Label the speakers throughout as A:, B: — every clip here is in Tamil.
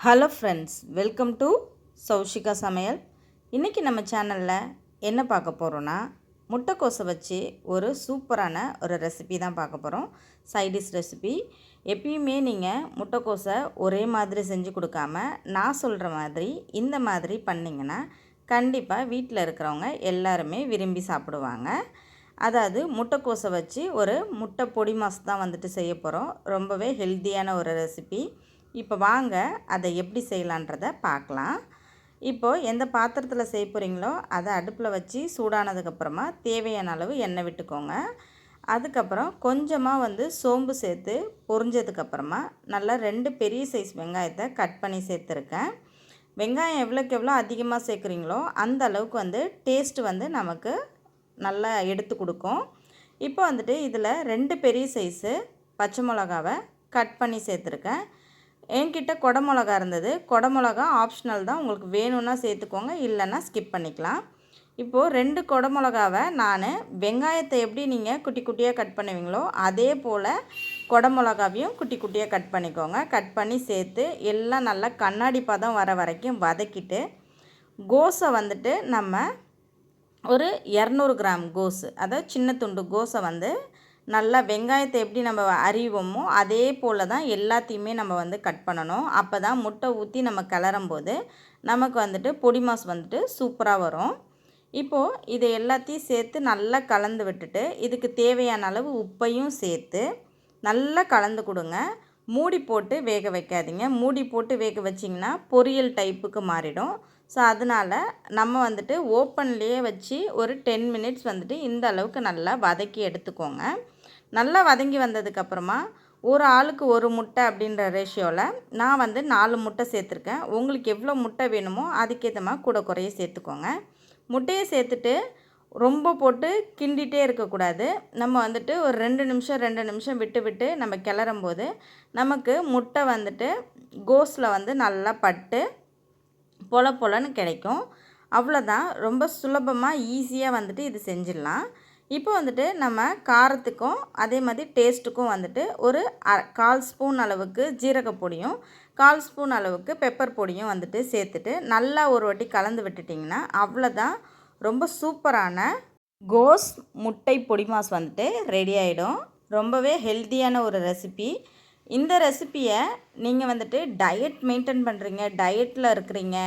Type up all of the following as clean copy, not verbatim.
A: Hello friends, welcome to Saushika சமையல். இன்றைக்கி நம்ம சேனலில் என்ன பார்க்க போகிறோன்னா, முட்டைக்கோஸை வச்சு ஒரு சூப்பரான ஒரு ரெசிபி தான் பார்க்க போகிறோம். Side dish recipe. எப்பயுமே நீங்கள் முட்டைக்கோஸை ஒரே மாதிரி செஞ்சு கொடுக்காம நான் சொல்கிற மாதிரி இந்த மாதிரி பண்ணிங்கன்னா கண்டிப்பாக வீட்டில் இருக்கிறவங்க எல்லாருமே விரும்பி சாப்பிடுவாங்க. அதாவது முட்டைக்கோஸை வச்சு ஒரு முட்டை பொடி மாஸ் தான் வந்துட்டு செய்ய போகிறோம். ரொம்பவே ஹெல்த்தியான ஒரு ரெசிபி. இப்போ வாங்க அதை எப்படி செய்யலான்றதை பார்க்கலாம். இப்போது எந்த பாத்திரத்தில் செய்ய போகிறீங்களோ அதை அடுப்பில் வச்சு சூடானதுக்கப்புறமா தேவையான அளவு எண்ணெய் விட்டுக்கோங்க. அதுக்கப்புறம் கொஞ்சமாக சோம்பு சேர்த்து பொரிஞ்சதுக்கப்புறமா நல்லா 2 பெரிய சைஸ் வெங்காயத்தை கட் பண்ணி சேர்த்துருக்கேன். வெங்காயம் எவ்வளோக்கு எவ்வளோ அதிகமாக சேர்க்குறீங்களோ அந்த அளவுக்கு டேஸ்ட்டு நமக்கு நல்லா எடுத்து கொடுக்கும். இப்போ இதில் 2 பெரிய சைஸு பச்சை மிளகாவை கட் பண்ணி சேர்த்துருக்கேன். என்கிட்ட கொடை மிளகா இருந்தது. கொடை மிளகா ஆப்ஷனல் தான், உங்களுக்கு வேணும்னா சேர்த்துக்கோங்க, இல்லைன்னா ஸ்கிப் பண்ணிக்கலாம். இப்போது 2 கொடை மிளகாவை நான் வெங்காயத்தை எப்படி நீங்கள் குட்டி குட்டியாக கட் பண்ணுவீங்களோ அதே போல் கொடை மிளகாவையும் குட்டி குட்டியாக கட் பண்ணிக்கோங்க. கட் பண்ணி சேர்த்து எல்லாம் நல்லா கண்ணாடி பதம் வர வரைக்கும் வதக்கிட்டு கோஸை நம்ம ஒரு 200 கிராம் கோஸு, அதாவது சின்ன துண்டு கோஸை நல்லா வெங்காயத்தை எப்படி நம்ம அறிவோமோ அதே போல் தான் எல்லாத்தையுமே நம்ம கட் பண்ணணும். அப்போ தான் முட்டை ஊற்றி நம்ம கிளறும்போது நமக்கு பொடி மாஸ் சூப்பராக வரும். இப்போது இதை எல்லாத்தையும் சேர்த்து நல்லா கலந்து விட்டுட்டு இதுக்கு தேவையான அளவு உப்பையும் சேர்த்து நல்லா கலந்து கொடுங்க. மூடி போட்டு வேக வைக்காதீங்க. மூடி போட்டு வேக வச்சிங்கன்னா பொரியல் டைப்புக்கு மாறிடும். ஸோ அதனால் நம்ம ஓப்பன்லேயே வச்சு ஒரு 10 மினிட்ஸ் இந்த அளவுக்கு நல்லா வதக்கி எடுத்துக்கோங்க. நல்லா வதங்கி வந்ததுக்கப்புறமா ஒரு ஆளுக்கு ஒரு முட்டை அப்படின்ற ரேஷியோவில் நான் 4 முட்டை சேர்த்துருக்கேன். உங்களுக்கு எவ்வளோ முட்டை வேணுமோ அதுக்கேற்ற மாதிரி கூட குறைய சேர்த்துக்கோங்க. முட்டையை சேர்த்துட்டு ரொம்ப போட்டு கிண்டிகிட்டே இருக்கக்கூடாது. நம்ம ஒரு 2 நிமிஷம் விட்டு விட்டு நம்ம கிளறும்போது நமக்கு முட்டை கோஸில் நல்லா பட்டு பொல பொலன்னு கிடைக்கும். அவ்வளோதான். ரொம்ப சுலபமாக ஈஸியாக இது செஞ்சிடலாம். இப்போ நம்ம காரத்துக்கும் அதே மாதிரி டேஸ்ட்டுக்கும் ஒரு 1/4 ஸ்பூன் அளவுக்கு ஜீரகப்பொடியும் 1/4 ஸ்பூன் அளவுக்கு பெப்பர் பொடியும் சேர்த்துட்டு நல்லா ஒரு வாட்டி கலந்து விட்டுட்டிங்கன்னா அவ்வளோதான். ரொம்ப சூப்பரான கோஸ் முட்டை பொடி மாஸ் ரெடி ஆகிடும். ரொம்பவே ஹெல்த்தியான ஒரு ரெசிபி. இந்த ரெசிப்பியை நீங்கள் டயட் மெயின்டைன் பண்ணுறீங்க, டயட்டில் இருக்கிறீங்க,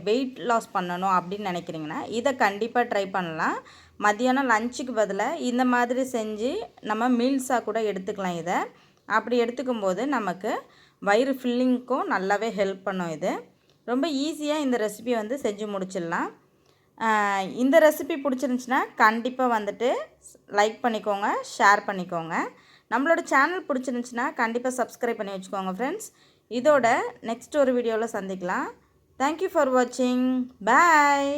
A: வெயிட் லாஸ் பண்ணணும் அப்படின்னு நினைக்கிறீங்கன்னா இதை கண்டிப்பாக ட்ரை பண்ணலாம். மதியானம் லஞ்சுக்கு பதிலாக இந்த மாதிரி செஞ்சு நம்ம மீல்ஸாக கூட எடுத்துக்கலாம். இதை அப்படி எடுத்துக்கும்போது நமக்கு வயிறு ஃபில்லிங்க்கும் நல்லாவே ஹெல்ப் பண்ணும். இது ரொம்ப ஈஸியாக இந்த ரெசிபி செஞ்சு முடிச்சிடலாம். இந்த ரெசிபி பிடிச்சிருந்துச்சின்னா கண்டிப்பாக லைக் பண்ணிக்கோங்க, ஷேர் பண்ணிக்கோங்க. நம்மளோட சேனல் பிடிச்சிருந்துச்சின்னா கண்டிப்பாக சப்ஸ்கிரைப் பண்ணி வச்சுக்கோங்க ஃப்ரெண்ட்ஸ். இதோட நெக்ஸ்ட் ஒரு வீடியோவில் சந்திக்கலாம். தேங்க்யூ ஃபார் வாட்சிங். பாய்.